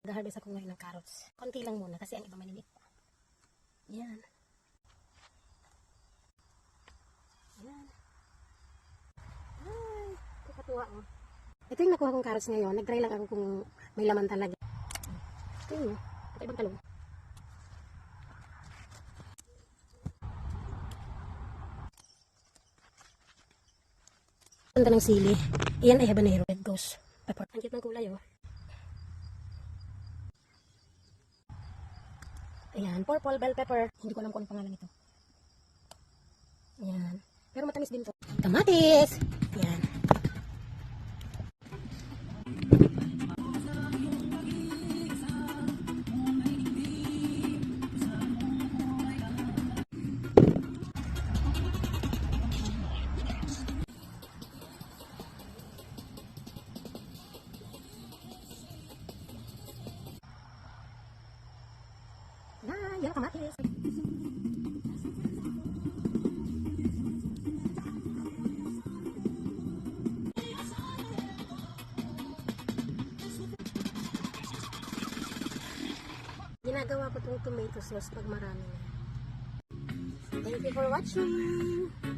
Nag-harvest ako ngayon ng carrots. Konti lang muna kasi ang iba maliliit pa. Yan. Yan. Ay, kakatuwa oh. Ito yung nakuha kong carrots ngayon. Nag-try lang ako kung may laman talaga. Ito yun. Ito ibang talong. Ganda ng sili. Iyan ay habanero. Red ghost pepper. Ang cute ng kulay oh. Ayan, purple bell pepper. Hindi ko alam kung anong pangalan nito. Ayan. Pero matamis din to. Kamatis! Ayan. Yan ang kamatis. Ginagawa ko itong tomato sauce pag marami na. Thank you for watching!